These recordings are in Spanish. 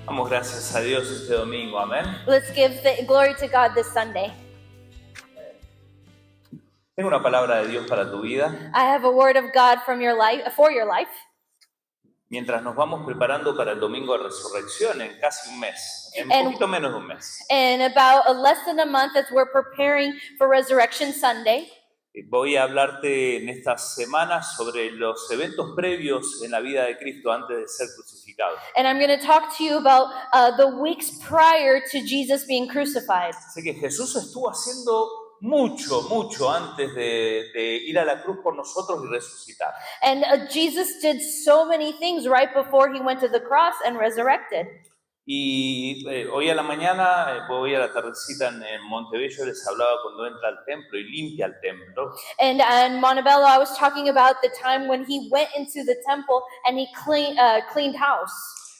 Damos gracias a Dios este domingo, amén. Let's give the glory to God this Sunday. Tengo una palabra de Dios para tu vida. I have a word of God from your life, for your life. Mientras nos vamos preparando para el domingo de resurrección en casi un mes, en And- poquito menos de un mes. In about less than a month, as we're preparing for Resurrection Sunday, Voy a hablarte en estas semanas sobre los eventos previos en la vida de Cristo antes de ser crucificado. and I'm going to talk to you about the weeks prior to Jesus being crucified. Sé que Jesús estuvo haciendo mucho antes de ir a la cruz por nosotros y resucitar. And Jesus did so many things right before he went to the cross and resurrected. Y hoy a la mañana, hoy a la tardecita en Montebello les hablaba cuando entra al templo y limpia el templo. And in Montebello, I was talking about the time when he went into the temple and he cleaned house.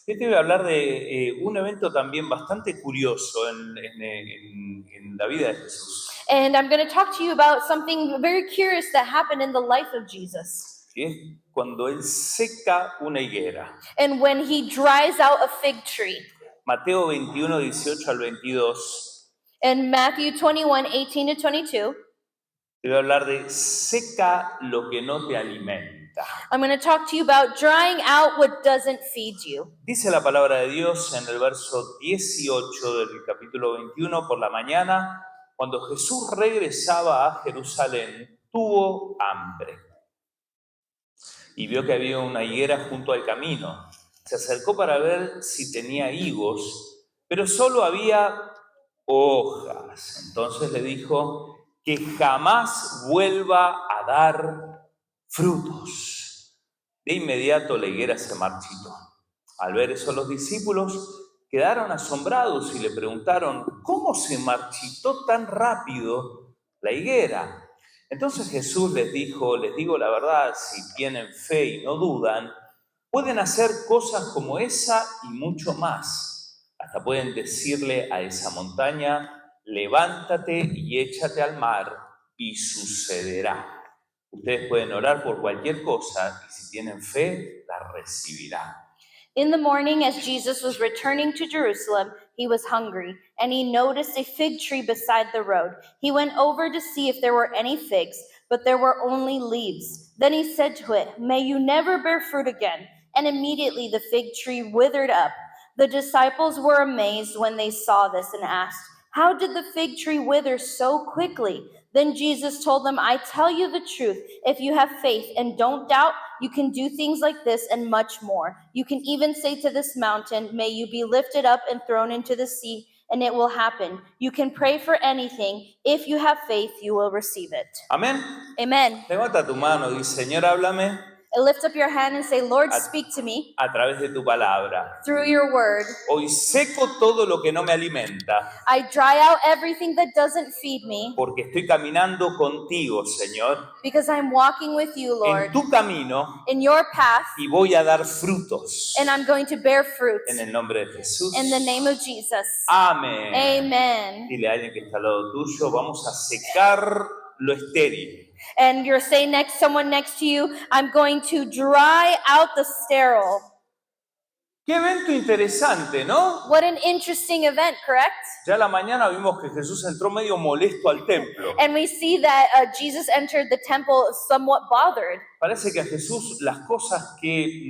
Hoy te voy a hablar de un evento también bastante curioso en la vida de Jesús, And I'm going to talk to you about something very curious that happened in the life of Jesus. que es cuando él seca una higuera. And when he dries out a fig tree. Mateo 21, 18 al 22, In Matthew 21, 18 to 22, te voy a hablar de seca lo que no te alimenta. I'm going to talk to you about drying out what doesn't feed you. Dice la palabra de Dios en el verso 18 del capítulo 21, por la mañana, cuando Jesús regresaba a Jerusalén, tuvo hambre. Y vio que había una higuera junto al camino. Se acercó para ver si tenía higos, pero solo había hojas. Entonces le dijo que jamás vuelva a dar frutos. De inmediato la higuera se marchitó. Al ver eso, los discípulos quedaron asombrados y le preguntaron, ¿cómo se marchitó tan rápido la higuera? Entonces Jesús les dijo, les digo la verdad, si tienen fe y no dudan, pueden hacer cosas como esa y mucho más. Hasta pueden decirle a esa montaña, levántate y échate al mar, y sucederá. Ustedes pueden orar por cualquier cosa y si tienen fe, la recibirán. In the morning, as Jesus was returning to Jerusalem, he was hungry, and he noticed a fig tree beside the road. He went over to see if there were any figs, but there were only leaves. Then he said to it, "May you never bear fruit again." And immediately the fig tree withered up. The disciples were amazed when they saw this and asked, "How did the fig tree wither so quickly?" Then Jesus told them, "I tell you the truth, if you have faith and don't doubt, you can do things like this and much more. You can even say to this mountain, 'May you be lifted up and thrown into the sea,' and it will happen. You can pray for anything. If you have faith, you will receive it." Amén. Amen. Levanta tu mano y dice, Señor, háblame Lift up your hand and say, "Lord, speak to me a través de tu palabra. through your word. Hoy seco todo lo que no me alimenta, I dry out everything that doesn't feed me porque estoy caminando contigo, Señor, because I'm walking with you, Lord, en tu camino in your path, y voy a dar frutos. and I'm going to bear fruit En el nombre de Jesús. in the name of Jesus. Amén. Amen. Dile a alguien que está al lado tuyo, vamos a secar lo estéril. And you're saying someone next to you, I'm going to dry out the sterile. Qué evento interesante, ¿no? What an interesting event, correct? Ya a la mañana vimos que Jesús entró medio molesto al templo. And we see that Jesus entered the temple somewhat bothered. Parece que a Jesús las cosas que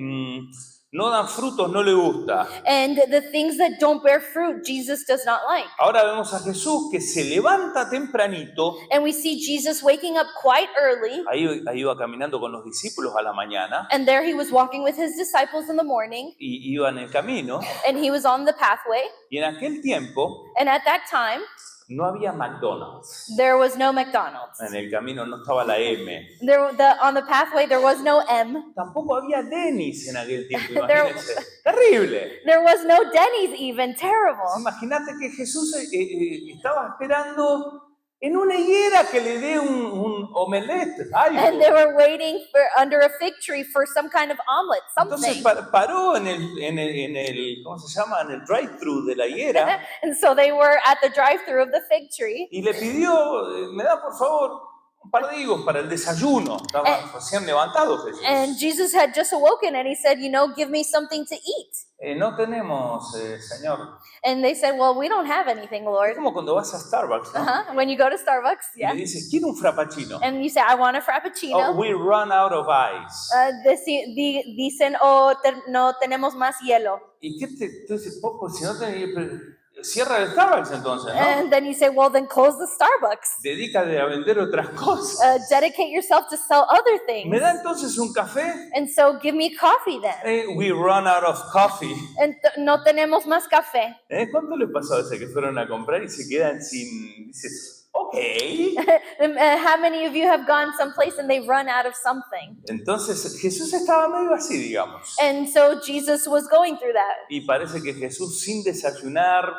no dan frutos no le gusta. And the things that don't bear fruit, Jesus does not like. Ahora vemos a Jesús que se levanta tempranito. And we see Jesus waking up quite early. Ahí iba caminando con los discípulos a la mañana And there he was walking with his disciples in the morning. y iba en el camino. And he was on the pathway. Y en aquel tiempo And at that time, no había McDonald's. there was no McDonald's. En el camino no estaba la M. On the pathway, there was no M. Tampoco había Denny's en aquel tiempo, There- imagínense. Terrible. There was no Denny's even. Terrible. Imagínate que Jesús estaba esperando en una higuera que le dé un omelette, And they algo. were waiting under a fig tree for some kind of omelet, Entonces something. paró en el, ¿cómo se llama? En el drive-thru de la higuera And so they were at the drive-thru of the fig tree. y le pidió, me da por favor un par de higos para el desayuno. Estaba recién levantado Jesús. And Jesus had just awoken and he said, give me something to eat. No tenemos, Señor. And they said, well, we don't have anything, Es Lord. como cuando vas a Starbucks, ¿no? When you go to Starbucks, Y le dices, quiero un frappuccino. and you say, I want a Oh, frappuccino. we run out of ice. Dicen, no tenemos más hielo. ¿Y qué tú dices? Pues si no cierra el Starbucks entonces, ¿no? And then you say, well, then close the Starbucks. Dedícate a vender otras cosas. Dedicate yourself to sell other things. ¿Me da entonces un café? And so give me coffee then. We run out of coffee. And no tenemos más café. ¿Cuánto le pasó a ese que fueron a comprar y se quedan sin... Dices, ok. How many of you have gone someplace and they've run out of something? Entonces Jesús estaba medio así, digamos. And so Jesus was going through that. Y parece que Jesús sin desayunar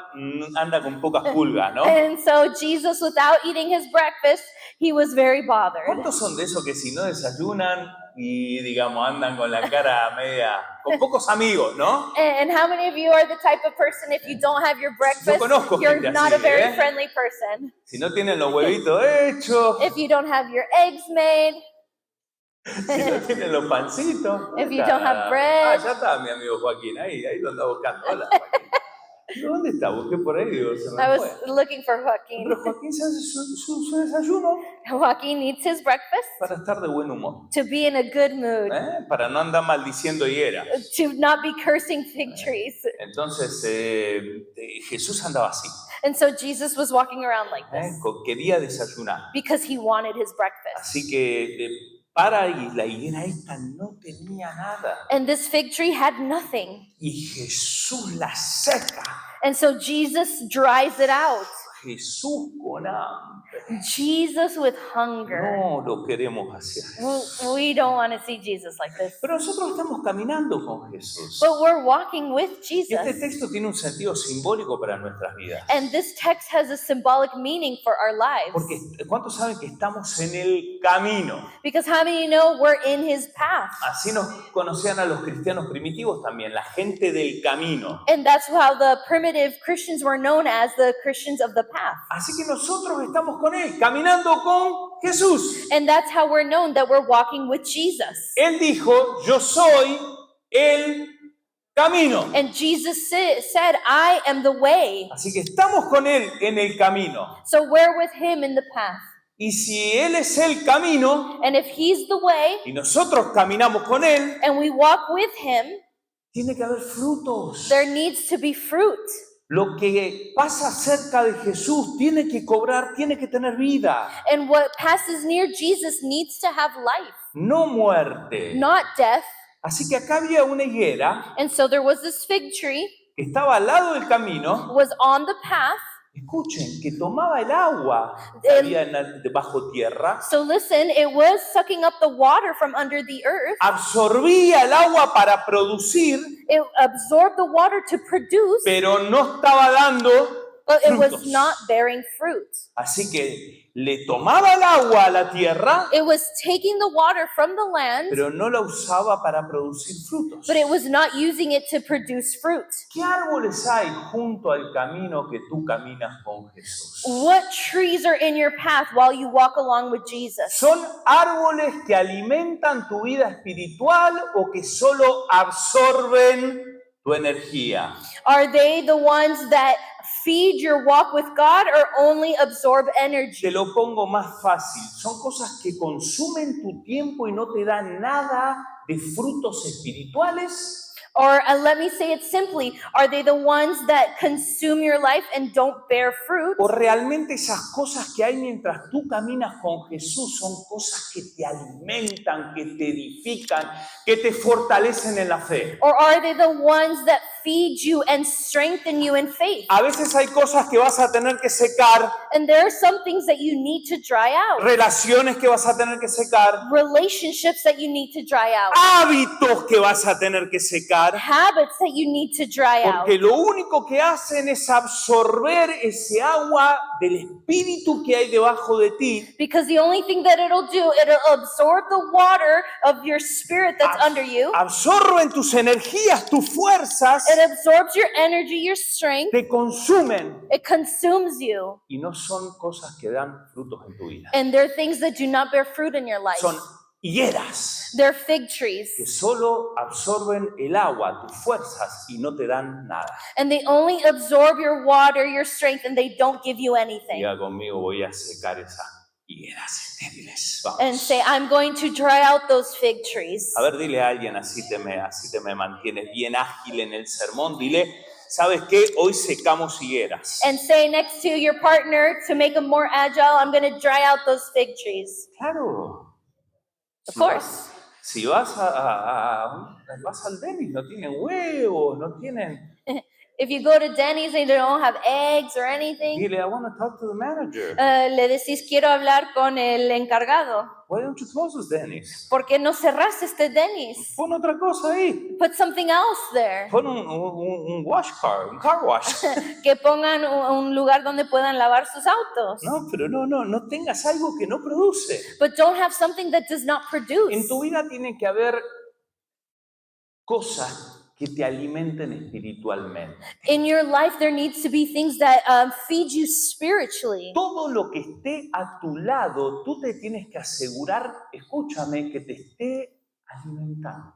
anda con pocas pulgas, ¿no? And so Jesus, without eating his breakfast, he was very bothered. ¿Cuántos son de esos que si no desayunan y, digamos, andan con la cara media, con pocos amigos, ¿no? And how many of you are the type of person, if you don't have your breakfast, conozco you're gente not así, a very ¿eh? friendly person? Si no tienen los huevitos hechos, If you don't have your eggs made, si no tienen los pancitos. If you don't have bread. Ya está mi amigo Joaquín, ahí lo anda buscando. Hola, Joaquín. ¿Dónde está? Busqué por ahí, digo, se I me was fue. looking for Joaquin. Pero Joaquín se hace su desayuno Joaquin eats his breakfast para estar de buen humor, to be in a good mood, para no andar maldiciendo higueras. to not be cursing fig trees. Entonces Jesús andaba así, And so Jesus was walking around like this quería desayunar. because he wanted his breakfast. Así que para y la higuera esta no tenía nada. And this fig tree had nothing. Y Jesús la seca. And so Jesus dries it out. Jesús con hambre. Jesus with hunger. No lo queremos hacia Jesús. We don't want to see Jesus like this. Pero nosotros estamos caminando con Jesús. But we're walking with Y este Jesus. texto tiene un sentido simbólico para nuestras vidas. And this text has a symbolic meaning for our lives. Porque ¿cuántos saben que estamos en el camino? Because how many know we're in his path? Así nos conocían a los cristianos primitivos también, la gente del camino. And that's how the primitive Christians were known as, the Christians of the path. Así que nosotros estamos con Él, caminando con Jesús. And that's how we're known, that we're walking with Jesus. Él dijo, yo soy el camino. And Jesus said, I am the way. Así que estamos con Él en el camino. So we're with him in the path. Y si Él es el camino And if he's the way y nosotros caminamos con Él, and we walk with him, tiene que haber frutos. there needs to be fruit. Lo que pasa cerca de Jesús tiene que cobrar, tiene que tener vida, And what passes near Jesus needs to have life, no muerte. not death. Así que acá había una higuera And so there was this fig tree, que estaba al lado del camino. was on the path. Escuchen, que tomaba el agua que había debajo tierra, So listen, it was sucking up the water from under the earth. absorbía el agua para producir, It absorbed the water to produce, pero no estaba dando but it was frutos. not bearing fruit. Así que le tomaba el agua a la tierra, It was taking the water from the land, pero no la usaba para producir frutos. but it was not using it to produce fruit. ¿Qué árboles hay junto al camino que tú caminas con Jesús? What trees are in your path while you walk along with Jesus? ¿Son árboles que alimentan tu vida espiritual o que solo absorben tu energía? Are they the ones that feed your walk with God or only absorb Te energy? lo pongo más fácil. Son cosas que consumen tu tiempo y no te dan nada de frutos espirituales. Or let me say it simply, are they the ones that consume your life and don't bear fruit? O realmente esas cosas que hay mientras tú caminas con Jesús son cosas que te alimentan, que te edifican, que te fortalecen en la fe. Or are they the ones that feed you and strengthen you in faith? A veces hay cosas que vas a tener que secar, And there are some things that you need to dry out, relaciones que vas a tener que secar, relationships that you need to dry out, hábitos que vas a tener que secar, habits that you need to dry out. porque lo único que hacen es absorber ese agua del espíritu que hay debajo de ti. Because the only thing that it'll do, it'll absorb the water of your spirit that's under you. Absorben tus energías, tus fuerzas It absorbs your energy, your strength. te consumen It consumes you. y no son cosas que dan frutos en tu vida. And there are things that do not bear fruit in your life. Son higueras They're fig que trees. solo absorben el agua, tus fuerzas y no te dan nada. And they only absorb your water, your strength, and they don't give you anything. Diga conmigo, voy a secar esas higueras estériles. And Vamos. say, I'm going to dry out those fig trees. A ver, dile a alguien, así te me mantienes bien ágil en el sermón. Dile, ¿sabes qué? Hoy secamos higueras. And say next to your partner, to make them more agile, I'm going to dry out those fig trees. Claro. Of course. Si vas vas al Dennis, no tienen huevos, no tienen... If you go to Denny's and they don't have eggs or anything, Dile, I want to talk to the manager. le decís, quiero hablar con el encargado. Why don't you close this Dennis? ¿Por qué no cerras este Denny's? Pon otra cosa ahí. Put something else there. Pon un wash car, un car wash. Que pongan un lugar donde puedan lavar sus autos. No, pero no tengas algo que no produce. But don't have something that does not produce. En tu vida tiene que haber cosas que te alimenten espiritualmente. In your life, there needs to be things that feed you spiritually. Todo lo que esté a tu lado, tú te tienes que asegurar, escúchame, que te esté alimentando.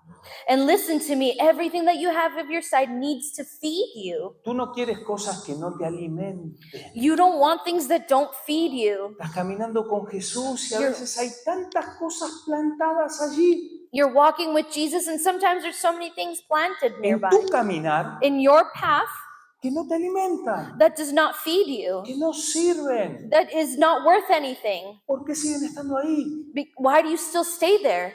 And listen to me, everything that you have of your side needs to feed you. Tú no quieres cosas que no te alimenten. You don't want things that don't feed you. Estás caminando con Jesús y a You're- veces hay tantas cosas plantadas allí. You're walking with Jesus, and sometimes there's so many things planted En nearby tu caminar in your path que no te alimentan, that does not feed you, que no sirven. that is not worth anything. ¿Por qué siguen estando ahí? Why do you still stay there?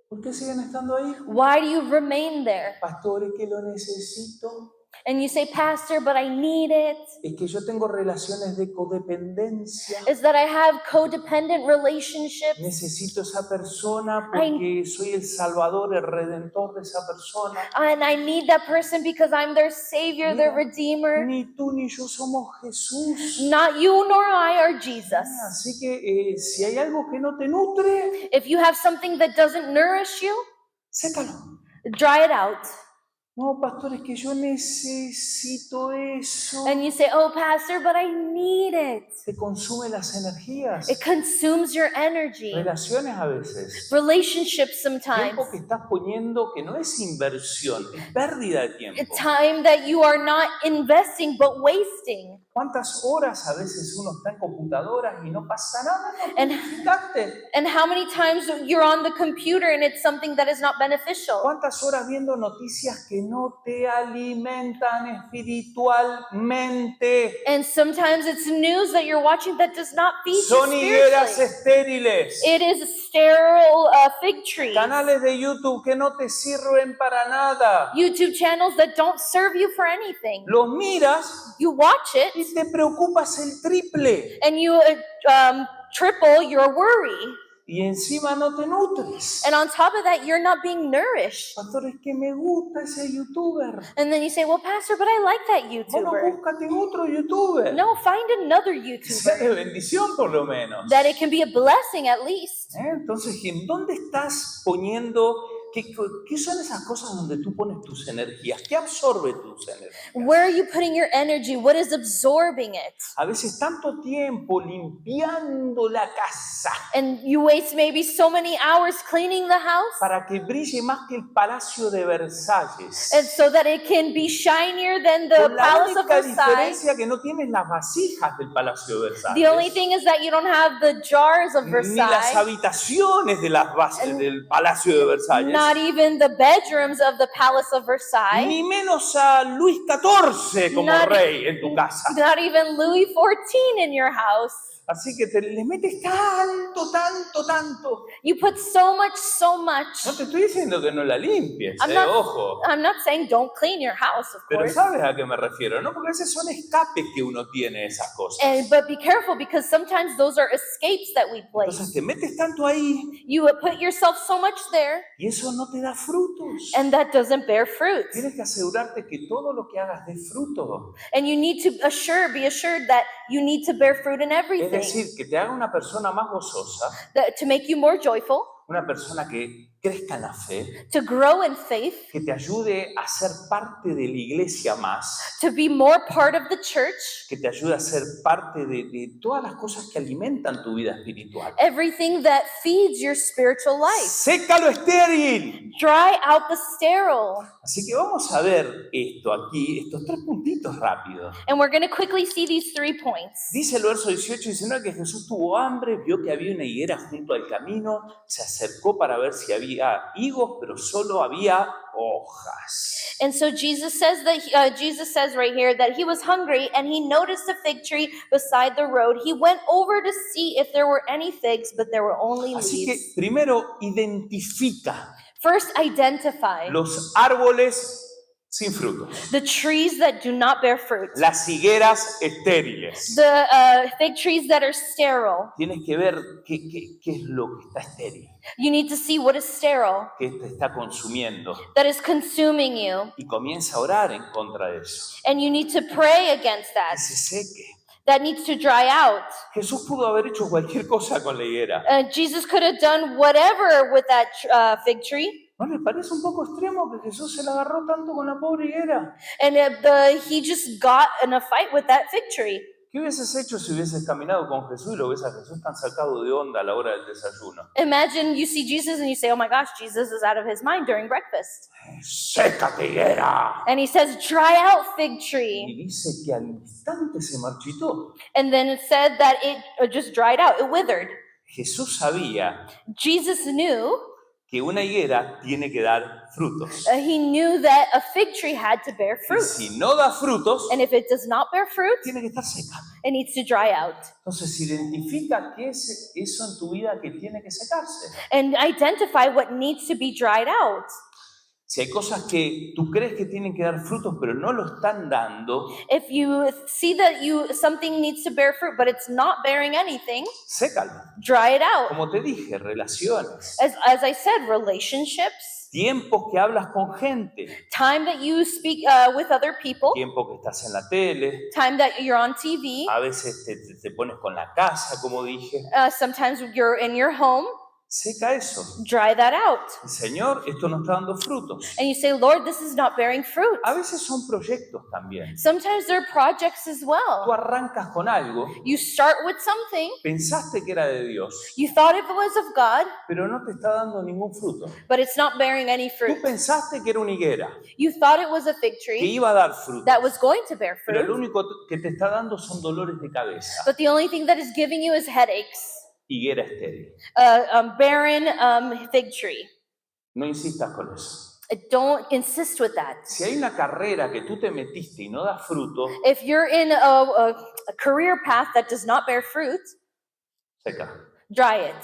¿Por qué siguen estando ahí? Why do you remain there? Pastor, es que lo necesito. And you say, Pastor, but I need it. Es que yo tengo relaciones de codependencia. Is that I have codependent relationships. Necesito esa persona porque soy el salvador, el redentor de esa persona. And I need that person because I'm their savior, their redeemer. Ni tú ni yo somos Jesús. Not you nor I are Jesus. Así que si hay algo que no te nutre, If you have something that doesn't nourish you, sécalo. dry it out. No, pastor, es que yo necesito eso. And you say, oh, Pastor, but I need it. Te consume las energías. It consumes your energy. Relaciones a veces. Relationships sometimes. Tiempo que estás poniendo que no es inversión, es pérdida de tiempo. A time that you are not investing but wasting. ¿Cuántas horas a veces uno está en computadoras y no pasa nada? No And- planificaste. And how many times you're on the computer and it's something that is not beneficial? ¿Cuántas horas viendo noticias que no te alimentan espiritualmente? And sometimes it's news that you're watching that does not feed you Son higueras spiritually. estériles. It is sterile fig trees. Canales de YouTube que no te sirven para nada. YouTube channels that don't serve you for anything. Los miras You watch it y te preocupas el triple. and you triple your worry. Y encima no te nutres. And on top of that, you're not being nourished. Pastor, es que me gusta ese youtuber. And then you say, well, Pastor, but I like that Bueno, YouTuber. búscate otro youtuber. No, find another Que sea YouTuber. de bendición por lo menos. That it can be a blessing at least. Entonces, ¿en dónde estás poniendo? ¿Qué son esas cosas donde tú pones tus energías? ¿Qué absorbe tus energías? Where are you putting your energy? What is absorbing it? A veces tanto tiempo limpiando la casa And you waste maybe so many hours cleaning the house, para que brille más que el Palacio de Versalles. and so that it can be shinier than the Con la Palace of única Versailles. diferencia que no tienes las vasijas del Palacio de The only Versalles. thing is that you don't have the jars of Ni las Versailles, habitaciones de las bases del Palacio de Versalles. not even the bedrooms of the Palace of Versailles, Ni menos a Luis XIV como Not- rey en tu casa. not even Louis XIV in your house. Así que le metes tanto. You put so much. No te estoy diciendo que no la limpies, I'm not- ojo. I'm not saying don't clean your house, of Pero course. ¿sabes a qué me refiero? ¿No? Porque a veces son escapes que uno tiene esas cosas. But be careful because sometimes those are escapes that we place. Entonces te metes tanto ahí You would put yourself so much there, y eso no te da frutos. and that doesn't bear fruit. Tienes que asegurarte que todo lo que hagas dé fruto. And you need to be assured that you need to bear fruit in Es everything. decir, que te haga una persona más gozosa, To make you more joyful, una persona que crezca en la fe, to grow in faith, que te ayude a ser parte de la iglesia más, to be more part of the church, que te ayude a ser parte de todas las cosas que alimentan tu vida espiritual. everything that feeds your spiritual life. Seca lo estéril. Dry out the sterile. Así que vamos a ver esto aquí, estos 3 puntitos rápidos. And we're going to quickly see these 3 points. Dice el verso 18 y 19 que Jesús tuvo hambre, vio que había una higuera junto al camino, se acercó para ver si había higos, pero solo había hojas. And so Jesus says right here that he was hungry and he noticed a fig tree beside the road. He went over to see if there were any figs, but there were only Así que leaves. primero identifica First, identify los árboles sin frutos, the trees that do not bear fruit, las higueras estériles. the fig trees that are sterile. Tienes que ver qué es lo que está estéril, You need to see what is sterile, qué te está consumiendo, that is consuming you, y comienza a orar en contra de eso. and you need to pray against Que that. se seque. That needs to dry out. Jesús pudo haber hecho cualquier cosa con la higuera. Jesus could have done whatever with that fig tree. ¿No les parece un poco extremo que Jesús se la agarró tanto con la pobre higuera? And he just got in a fight with that fig tree. ¿Qué hubieses hecho si hubieses caminado con Jesús y lo ves a Jesús tan sacado de onda a la hora del desayuno? Imagine you see Jesus and you say, oh my gosh, Jesus is out of his mind during breakfast. ¡Sécate, higuera! And he says, dry out, fig Y tree. dice que al instante se marchitó. And then it said that it just dried out, it withered. Jesús sabía Jesus knew, que una higuera tiene que dar frutos. he knew that a fig tree had to bear Y fruit. si no da frutos, And if it does not bear fruit, tiene que estar seca. it needs to dry out. Entonces identifica qué es eso en tu vida que tiene que secarse. And identify what needs to be dried out. Si hay cosas que tú crees que tienen que dar frutos pero no lo están dando, If you see that something needs to bear fruit, but it's not bearing anything, sécalo. dry it out. Como te dije, relaciones, As I said, relationships, tiempos que hablas con gente, time that you speak with other people, tiempo que estás en la tele, time that you're on TV, a veces te pones con la casa, como dije. sometimes you're in your home, Seca eso. dry that out. Señor, esto no está dando frutos. And you say, Lord, this is not bearing fruit. A veces son proyectos también. Sometimes there are projects as Tú well. arrancas con algo, You start with something, pensaste que era de Dios, you thought it was of God, pero no te está dando ningún fruto. but it's not bearing any Tú fruit. pensaste que era una higuera, You thought it was a fig que tree iba a dar fruto, that was going to bear pero lo fruit, único que te está dando son dolores de cabeza. but the only thing that is giving you is headaches. Higuera estéril. Barren fig tree. No insistas con eso. Don't insist with that. Si hay una carrera que tú te metiste y no da fruto, If you're in a career path that does not bear fruit, seca. dry it.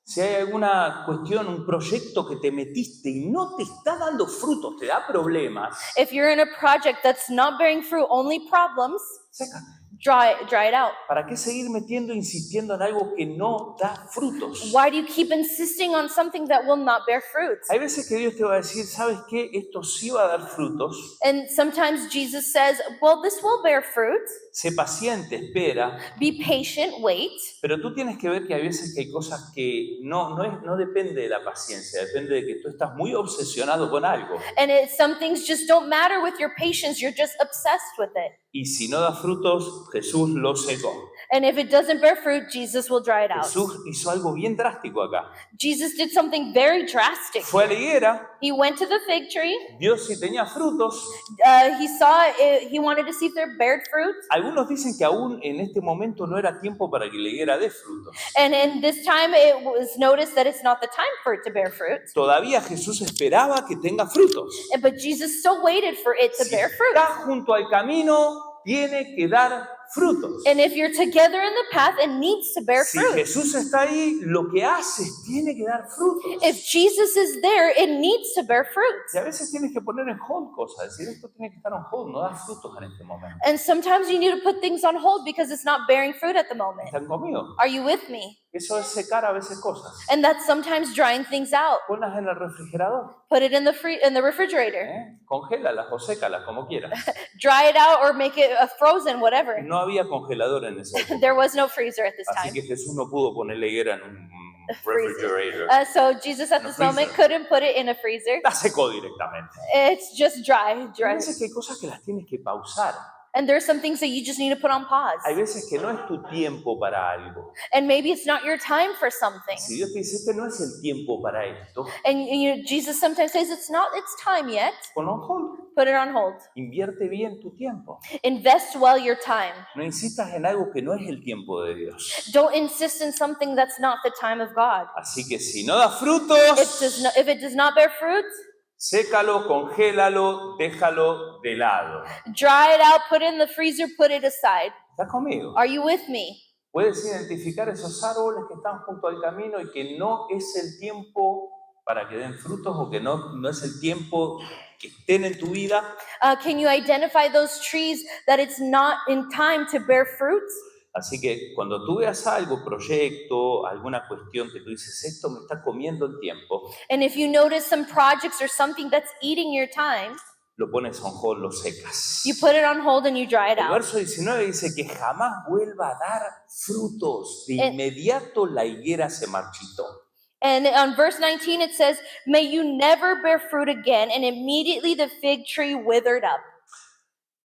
Si hay alguna cuestión, un proyecto que te metiste y no te está dando frutos, te da problemas, If you're in a project that's not bearing fruit, only problems, seca. dry it out. ¿Para qué seguir metiendo, insistiendo en algo que no da frutos? Why do you keep insisting on something that will not bear fruit? Hay veces que Dios te va a decir, ¿sabes qué? Esto sí va a dar frutos. And sometimes Jesus says, well, this will bear fruit. Sé paciente, espera. Be patient, wait. Pero tú tienes que ver que hay veces que hay cosas que no depende de la paciencia, depende de que tú estás muy obsesionado con algo. And some things just don't matter with your patience. You're just obsessed with it. Y si no da frutos, Jesús lo secó. And if it doesn't bear fruit, Jesus will dry it out. Jesús hizo algo bien drástico acá. Jesus did something very drastic. Fue a la higuera, He went to the fig tree. vio si tenía frutos. He saw it. He wanted to see if there bared fruit. Algunos dicen que aún en este momento no era tiempo para que la higuera dé frutos. And in this time, it was noticed that it's not the time for it to bear fruit. Todavía Jesús esperaba que tenga frutos. But Jesus still waited for it to Si bear fruit. está junto al camino, tiene que dar frutos. And if you're together in the path, it needs to bear Si fruit. Jesús está ahí, lo que haces tiene que dar frutos. If Jesus is there, it needs to bear fruit. Y a veces tienes que poner en hold cosas, decir esto tiene que estar en hold, no da frutos en este momento. And sometimes you need to put things on hold because it's not bearing fruit at the moment. ¿Están conmigo? Are you with me? Eso es secar a veces cosas. And that's sometimes drying things out. Ponlas en el refrigerador, Put it in the refrigerator. congélalas o sécalas como quieras. Dry it out or make it frozen, whatever. No había congelador en ese época. There was no freezer at this Así time. que Jesús no pudo poner la higuera en un refrigerator. So Jesus at In a this moment freezer. couldn't put it in a freezer. La secó directamente. It's just dry. Hay veces que hay cosas que las tienes que pausar. And there's some things that you just need to put on pause. Hay veces que no es tu tiempo para algo. And maybe it's not your time for something. Si Dios te dice, este no es el tiempo para esto, And Jesus sometimes says it's not its time yet. ponlo on hold. Put it on hold. Invierte bien tu tiempo. Invest well your time. No insistas en algo que no es el tiempo de Dios. Don't insist in something that's not the time of God. Así que si no da frutos, If it does not bear fruit, sécalo, congélalo, déjalo de lado. dry it out, put it in the freezer, put it aside. ¿Estás conmigo? Are you with me? Puedes identificar esos árboles que están junto al camino y que no es el tiempo para que den frutos o que no es el tiempo que estén en tu vida. Can you identify those trees that it's not in time to bear fruits? Así que cuando tú veas algo, proyecto, alguna cuestión que tú dices, esto me está comiendo el tiempo, And if you notice some projects or something that's eating your time, lo pones on hold, lo secas. you put it on hold and you dry it El out. verso 19 dice que jamás vuelva a dar frutos. De inmediato la higuera se marchitó. And on verse 19 it says, "May you never bear fruit again," and immediately the fig tree withered up.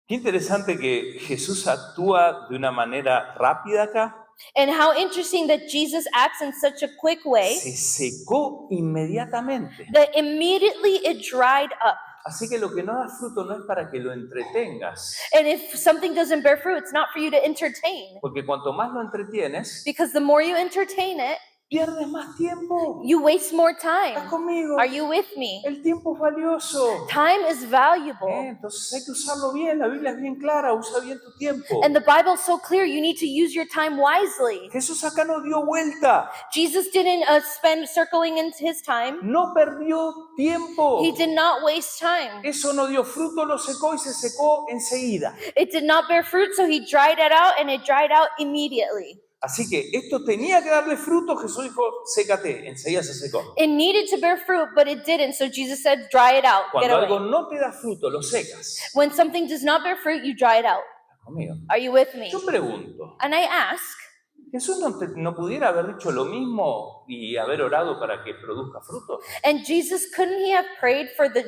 Qué interesante que Jesús actúa de una manera rápida acá. And how interesting that Jesus acts in such a quick way Se secó inmediatamente. that immediately it dried up. Así que lo que no da fruto no es para que lo entretengas. And if something doesn't bear fruit, it's not for you to entertain. Porque cuanto más lo entretienes, Because the more you entertain it, pierdes más tiempo. you waste more ¿Estás time. conmigo? Are you with me? El tiempo es valioso. Time is valuable. Entonces hay que usarlo bien. La Biblia es bien clara. Usa bien tu tiempo. And the Bible's so clear, you need to use your time wisely. Jesús acá no dio vuelta. Jesus didn't spend circling into his time. No perdió tiempo. He did not waste time. Eso no dio fruto, lo secó y se secó enseguida. It did not bear fruit, so he dried it out, and it dried out immediately. Así que esto tenía que darle fruto. Jesús dijo, sécate. Enseguida se secó. It needed to bear fruit, but it didn't, so Jesus said, dry it out, get Cuando algo away. no te da fruto, lo secas. When something does not bear fruit, you dry it out. ¿Estás conmigo? Are you with me? Yo pregunto, And I ask, ¿Jesús no pudiera haber dicho lo mismo y haber orado para que produzca fruto? and Jesus, couldn't he have prayed for the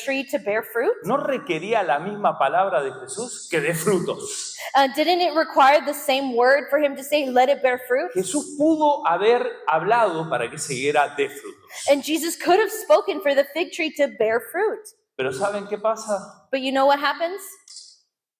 tree to bear fruit? ¿No requería la misma palabra de Jesús que dé frutos? Didn't it require the same word for him to say, let it bear fruit? Jesús pudo haber hablado para que siguiera de frutos. And Jesus could have spoken for the fig tree to bear fruit. Pero ¿saben qué pasa? But you know what happens?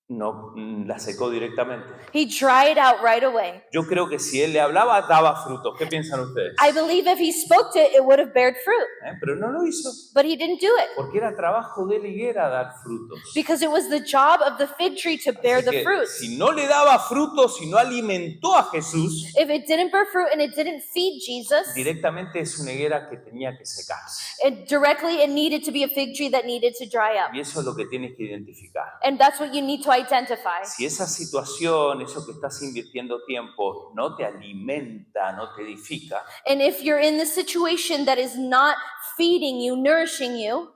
No, la secó directamente. He dried out right away. Yo creo que si él le hablaba, daba frutos. ¿Qué piensan ustedes? I believe if he spoke to it, it would have bared fruit. Pero no lo hizo, But he didn't do it porque era trabajo de la higuera dar frutos. because it was the job of the fig tree to bear Así the que fruit. si no le daba frutos, si no alimentó a Jesús, If it didn't bear fruit and it didn't feed Jesus, directamente es una higuera que tenía que secarse. it needed to be a fig tree that needed to dry up. Y eso es lo que tienes que identificar. And that's what you need to identify. Si esa situación, eso que estás invirtiendo tiempo, no te alimenta, no te edifica, And if you're in the situation that is not feeding you, nourishing you,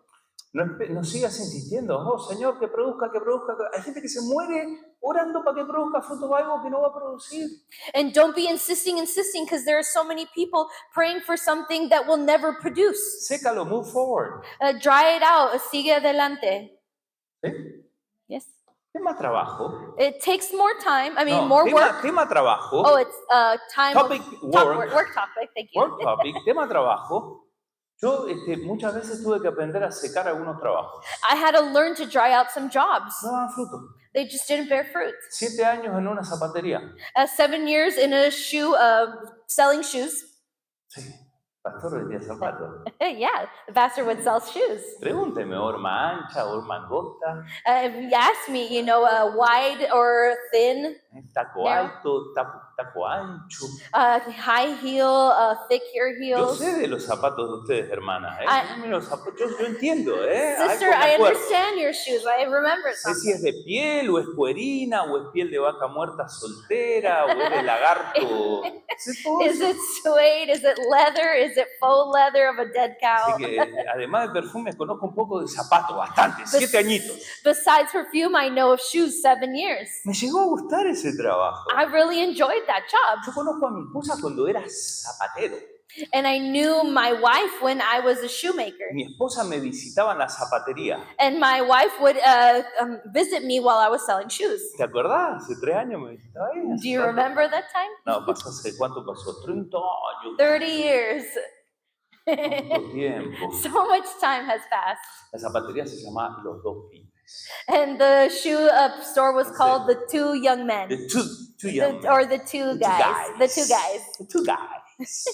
no sigas insistiendo. Oh, Señor, que produzca, que produzca. Hay gente que se muere orando para que produzca fruto de algo que no va a producir. and don't be insisting, because there are so many people praying for something that will never produce. Sécalo, move forward. Dry it out, sigue adelante. ¿Sí? Yes. Tema trabajo. It takes more time, No, more work. tema trabajo. Oh, it's time Topic, work. work topic, thank you. Work topic, tema trabajo. Yo muchas veces tuve que aprender a secar algunos trabajos. I had to learn to dry out some jobs. No daban fruto. They just didn't bear fruit. 7 años en una zapatería. 7 years in a shoe, selling shoes. Sí, pastor vendía zapatos. Yeah, the pastor would sell shoes. Pregúnteme, horma ancha, horma angosta, If you ask me, wide or thin, taco Narrow. alto, taco ancho. high heel, thicker Yo heels. sé de los zapatos de ustedes, hermanas. I- Los zapatos, yo entiendo, Sister, Algo me I acuerdo. understand your shoes. I remember Sé si something. es de piel o es cuerina o es piel de vaca muerta soltera o es de lagarto. Sé todo Is eso. it suede? Is it leather? Is it faux leather of a dead cow? Así que además de perfume conozco un poco de zapatos, bastante, 7 añitos. Besides perfume, I know of shoes 7 years. Me llegó a gustar ese trabajo. I really enjoyed that job. Yo conozco a mi esposa cuando era zapatero. And I knew my wife when I was a shoemaker. Mi esposa me visitaba en la zapatería. And my wife would visit me while I was selling shoes. ¿Te acordás? Hace 3 años me visitaba ella. Do you remember that time? No, pasó hace cuánto pasó, 30 años. 30 years. ¿Cuánto tiempo? So much time has passed. La zapatería se llama Los Dos Pibes. And the shoe store was called The Two Young Men. The two young men. Or The Two Guys. The Two Guys. The two guys.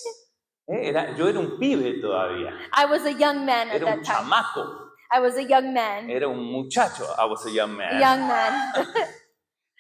Yo era un pibe todavía. I was a young man at Era un that time. chamaco. I was a young man. Era un muchacho. I was a young man. A young man.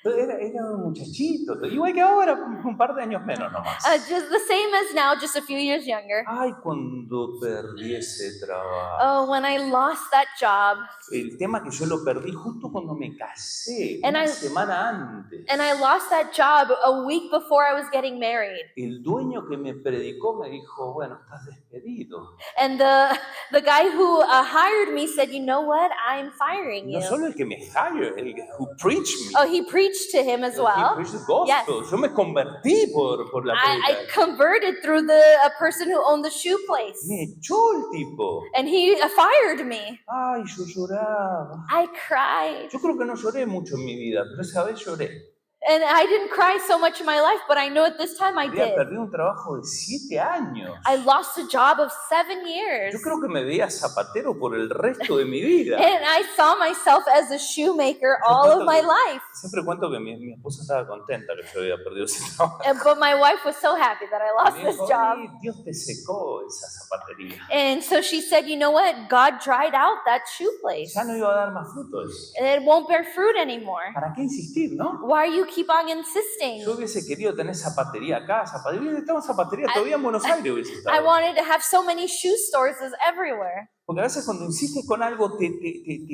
Era un muchachito. Igual que ahora, un par de años menos nomás. Just the same as now, just a few years younger. Ay, cuando perdí ese trabajo. Oh, when I lost that job. El tema que yo lo perdí justo cuando me casé, And una I- semana antes. And I lost that job a week before I was getting married. El dueño que me predicó me dijo, bueno, estás despedido. And the guy who hired me said, you know what? I'm firing No you. solo el que me hired, el who preached me. Oh, he preached to him as He well. preached the gospel. Yes. Yo me convertí por la I predica. converted through a person who owned the shoe place. Me echó el tipo. And he fired me. Ay, yo lloraba. I cried. Yo creo que no lloré mucho en mi vida, pero esa vez lloré. And I didn't cry so much in my life, but I know at this time I Había did. perdido un trabajo de 7 años. I lost a job of 7 years. Yo creo que me veía zapatero por el resto de mi vida. And I saw myself as a shoemaker all of my life. Siempre cuento que mi esposa estaba contenta que yo había perdido ese trabajo. But my wife was so happy that I lost Me this dijo, job. "Ay, Dios te secó esa zapatería. And so she said, you know what? God dried out that shoe place. Ya no iba a dar más frutos. And it won't bear fruit anymore. ¿Para qué insistir, no? Why you keep on insisting? Yo hubiese querido tener zapatería acá, zapatería. Estamos zapatería todavía en Buenos Aires hubiese I estado. wanted to have so many shoe stores as everywhere. Porque a veces cuando insistes con algo te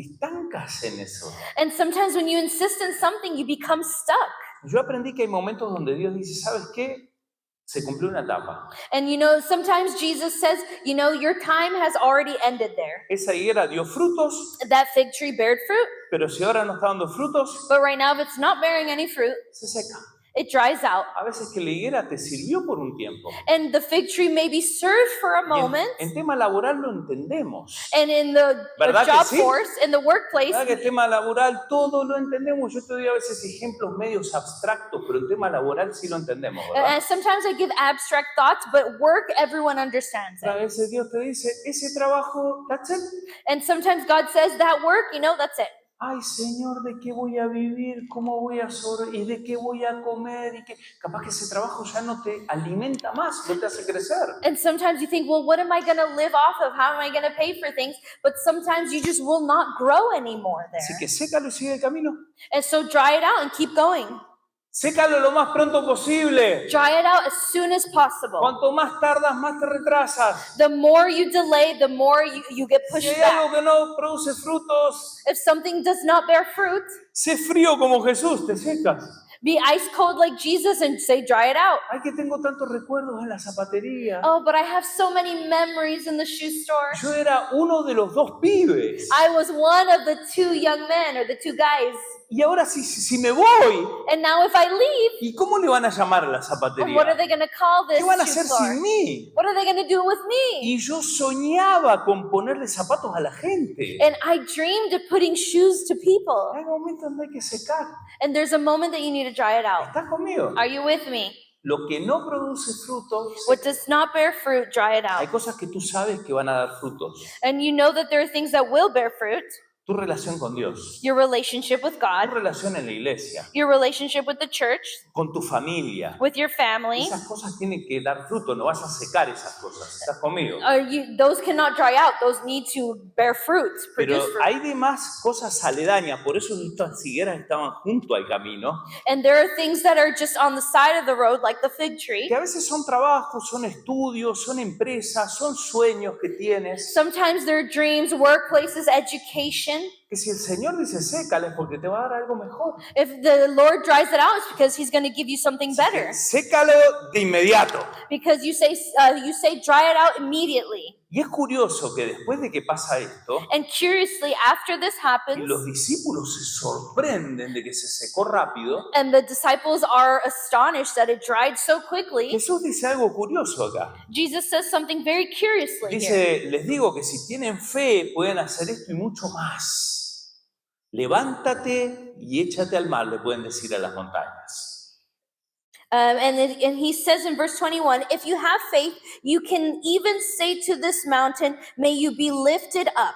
estancas en eso. And sometimes when you insist in something, you become stuck. Yo aprendí que hay momentos donde Dios dice, ¿sabes qué? Se cumplió una etapa. And you know, sometimes Jesus says, you know, your time has already ended there. Esa higuera dio frutos, That fig tree bared fruit, pero si ahora no está dando frutos, but right now, if it's not bearing any fruit, se seca. it dries out. A veces que la higuera te sirvió por un tiempo. And the fig tree maybe served for a Y moment. en tema laboral lo entendemos. And in the ¿Verdad que job sí? force, in the workplace, ¿Verdad que el tema laboral todo lo entendemos? Yo te doy a veces ejemplos medios abstractos, pero el tema laboral sí lo entendemos, ¿verdad? and sometimes I give abstract thoughts, but work, everyone understands A it. veces Dios te dice, ese trabajo, that's it. And sometimes God says that work, you know, that's it. Ay, Señor, ¿de qué voy a vivir? ¿Cómo voy a sobrevivir? ¿Y de qué voy a comer? ¿Y qué? Capaz que ese trabajo ya no te alimenta más, no te hace crecer. And sometimes you think, well, what am I going to live off of? How am I going to pay for things? But sometimes you just will not grow anymore Así there. que sécalo y sigue el camino. And so dry it out and keep going. Sécalo lo más pronto posible. Dry it out as soon as possible. Cuanto más tardas, más te retrasas. The more you delay, the more you get Si pushed hay back. algo que no produce frutos, If something does not bear fruit, sé frío como Jesús, te secas. be ice cold like Jesus and say, dry it out. Ay, que tengo tantos recuerdos en la zapatería. Oh, but I have so many memories in the shoe store. Yo era uno de los 2 pibes. I was one of the 2 young men or the 2 guys. Y ahora si me voy, And now if I leave, ¿y cómo le van a llamar a la what are zapatería? they going to call this ¿Qué van a shoe hacer store? sin mí? What are they going to do with me? Y yo soñaba con ponerle zapatos a la gente. And I dreamed of putting shoes to people. Hay momentos donde hay que secar. And there's a moment that you need to dry it out. ¿Estás conmigo? Are you with me? Lo que no produce frutos, What does not bear fruit, dry it hay out. cosas que tú sabes que van a dar frutos. And you know that there are things that will bear fruit. Tu relación con Dios, Your relationship with tu God, relación en la iglesia, your relationship with the church, con tu familia. with your family. Esas cosas tienen que dar fruto, no vas a secar esas cosas. ¿Estás conmigo? Those cannot dry out. Those need to bear fruit, Pero produce fruit. hay demás cosas aledañas, por eso estas higueras estaban junto al camino, And there are things that are just on the side of the road, like the fig tree. que a veces son trabajos, son estudios, son empresas, son sueños que tienes, Sometimes they're dreams, workplaces, education. que si el Señor dice sécales porque te va a dar algo mejor. If the Lord dries it out, it's because He's going to give you something better. Sécalo de inmediato. Because you say dry it out immediately. Y es curioso que después de que pasa esto, And curiously, after this y happens, los discípulos se sorprenden de que se secó rápido, and the disciples are astonished that it dried so quickly, Jesús dice algo curioso acá. Jesus says something very curiously here. Dice, les digo que si tienen fe pueden hacer esto y mucho más. Levántate y échate al mar, le pueden decir a las montañas. And he says in verse 21, if you have faith, you can even say to this mountain, may you be lifted up.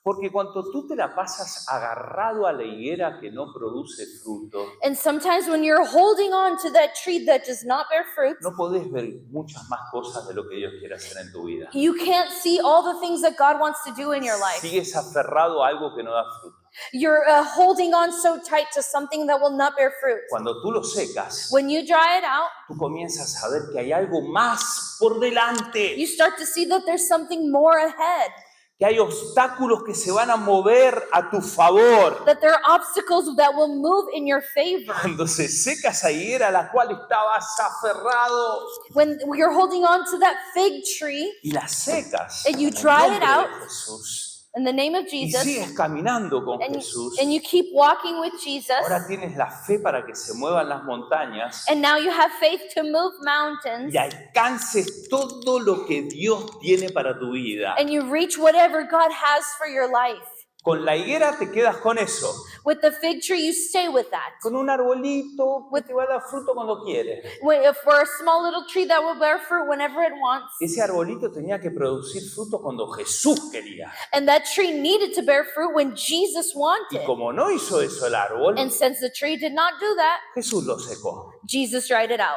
Porque cuando tú te la pasas agarrado a la higuera que no produce fruto, And sometimes when you're holding on to that tree that does not bear fruit, no podés ver muchas más cosas de lo que Dios quiere hacer en tu vida. you can't see all the things that God wants to do in your life. Sigues aferrado a algo que no da fruto. You're holding on so tight to something that will not bear fruit. Cuando tú lo secas, When you dry it out, tú comienzas a ver que hay algo más por delante, you start to see that there's something more ahead, que hay obstáculos que se van a mover a tu favor. that there are obstacles that will move in your favor. Cuando se seca esa higuera a la cual estabas aferrado When you're holding on to that fig tree y la secas And you en el dry nombre it out de Jesús, in the name of y Jesus, sigues caminando con and Jesús, you keep walking with Jesus, ahora tienes la fe para que se muevan las montañas and now you have faith to move mountains, y alcances todo lo que Dios tiene para tu vida. and you reach whatever God has for your life. Con la higuera te quedas con eso, With the fig tree, you stay with that. con un arbolito que te va a dar fruto cuando quiere. For a small little tree that will bear fruit whenever it wants. Ese arbolito tenía que producir fruto cuando Jesús quería. And that tree needed to bear fruit when Jesus Y wanted. como no hizo eso el árbol, And since the tree did not do that, Jesús lo secó. Jesus dried it out.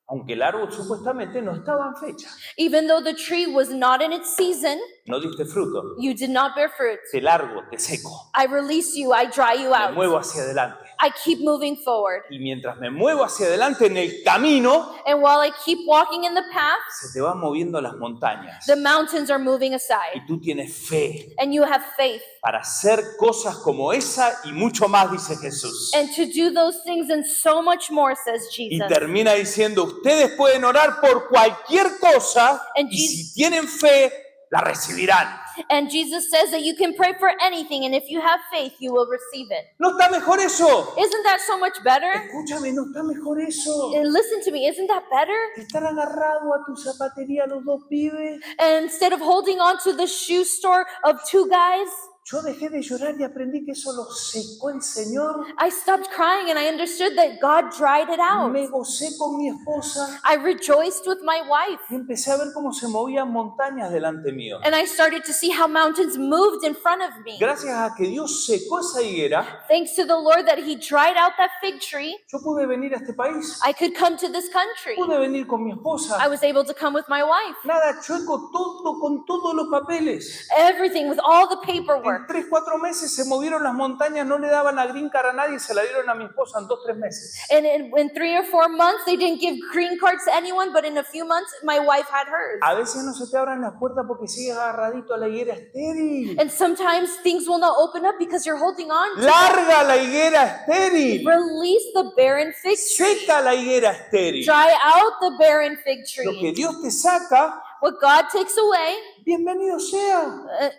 Aunque el árbol supuestamente no estaba en fecha. Even though the tree was not in its season, No diste fruto. you did not bear fruit. Te largo, te seco. I release you, I dry you Me out. muevo hacia adelante. I keep moving forward. Y mientras me muevo hacia adelante en el camino, And while I keep walking in the path, se te van moviendo las montañas. the mountains are moving Y aside. tú tienes fe And you have faith. para hacer cosas como esa y mucho más, dice Jesús. And to do those things and so much more, says Y Jesus. termina diciendo, ustedes pueden orar por cualquier cosa And y Jesus- si tienen fe, la recibirán. And Jesus says that you can pray for anything, and if you have faith, you will receive it. ¿No está mejor eso? Isn't that so much better? Escúchame, ¿no está mejor eso? And listen to me, isn't that better? Estar agarrado a tu zapatería los dos pibes. And instead of holding on to the shoe store of two guys, Yo dejé de llorar y aprendí que eso lo secó el Señor. I stopped crying and I understood that God dried it out. Me gocé con mi esposa I rejoiced with my wife. y empecé a ver cómo se movían montañas delante mío. And I started to see how mountains moved in front of me. Gracias a que Dios secó esa higuera, Thanks to the Lord that He dried out that fig tree, yo pude venir a este país. I could come to this country. Pude venir con mi I esposa. was able to come with my wife. Nada chueco, todo con todos los papeles. Everything with all the En paperwork. 3-4 meses se movieron las montañas, no le daban la green card a nadie, se la dieron a mi esposa en 2-3 meses. And in 3 or 4 months, they didn't give green cards to anyone, but in a few months, my wife had hers. A veces no se te abran las puertas porque sigues agarradito a la higuera estéril. And sometimes things will not open up because you're holding on to Larga la higuera estéril. Release the barren fig tree. Seca la higuera estéril. Dry out the barren fig Lo que tree. Dios te saca, What God takes away, bienvenido sea.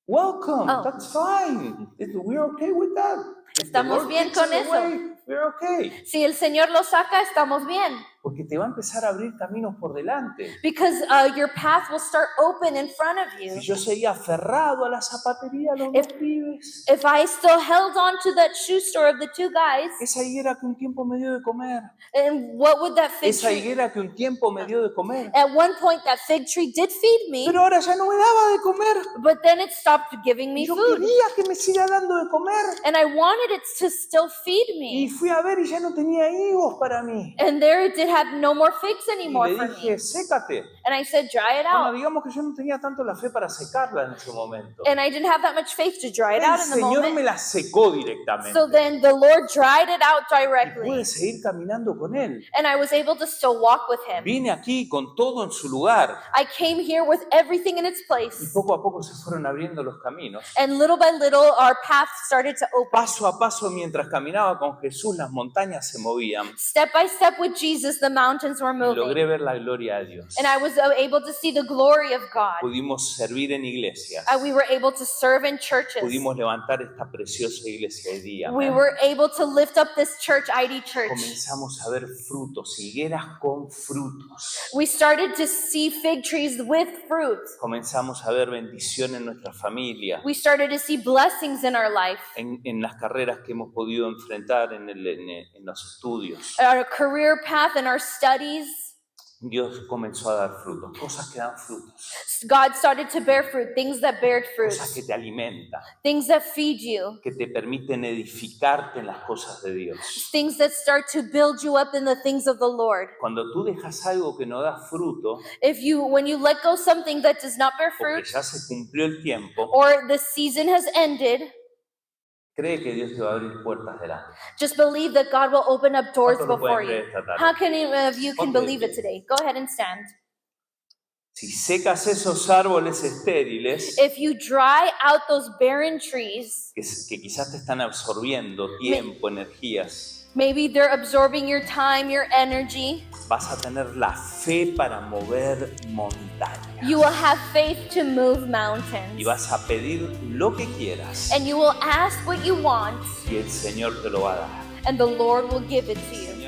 Welcome. Oh. That's fine. We're okay with that. If the Estamos Lord bien takes con it eso. away, we're okay. si el Señor lo saca, estamos bien. Porque te va a empezar a abrir caminos por delante. Because your path will start open in front of you. Si yo seguía aferrado a la zapatería, a los dos pibes, If I still held on to that shoe store of the two guys, esa higuera que un tiempo me dio de comer, and what would that fig esa tree? higuera que un tiempo me dio de comer, At one point, that fig tree did feed me, pero ahora ya no me daba de comer. but then it stopped giving me Yo food. quería que me siga dando de comer. And I wanted it to still feed Y me. fui a ver y ya no tenía higos para mí. And there it did have no more figs Y anymore le for dije, me. sécate. And I said, dry it Bueno, out. digamos que yo no tenía tanto la fe para secarla en ese momento. And I didn't have that much faith to dry it El out in the Señor me moment. la secó directamente. So then the Lord dried it out Y directly. pude seguir caminando con Él. And I was able to still walk with Him. Vine aquí con todo en su lugar. I came here with everything in its Y place. poco a poco se fueron abriendo los caminos. And little by little, our path started to open. Paso a paso, mientras caminaba con Jesús, las montañas se movían. Step by step with Jesus, the mountains were y moving. logré ver la gloria de Dios. And I was able to see the glory of God. Pudimos servir en iglesias. We were able to serve in churches. Pudimos levantar esta preciosa iglesia hoy día. We Amén. were able to lift up this church, ID Church. Comenzamos a ver frutos, higueras con frutos. We started to see fig trees with fruit. Comenzamos a ver bendición en nuestra familia, We started to see blessings in our life, en las carreras que hemos podido enfrentar en los estudios. our career path, and our studies. Dios comenzó a dar frutos, cosas que dan frutos, God started to bear fruit, things that bear fruit, cosas que te alimentan, things that feed you, que te permiten edificarte en las cosas de Dios. things that start to build you up in the things of the Lord. Cuando tú dejas algo que no da fruto, When you let go something that does not bear porque fruit, ya se cumplió el tiempo, or the season has ended, cree que Dios te va a abrir puertas delante. just believe that God will open up doors ¿Cuántos lo before pueden creer you. esta tarde? How can any of you can Ponte de believe it pie. today? Go ahead and stand. Si secas esos árboles estériles If you dry out those barren trees, que quizás te están absorbiendo tiempo, energías, maybe they're absorbing your time, your energy, vas a tener la fe para mover montañas. you will have faith to move mountains. Y vas a pedir lo que quieras And you will ask what you want, y el Señor te lo va a dar. and the Lord will give it to you.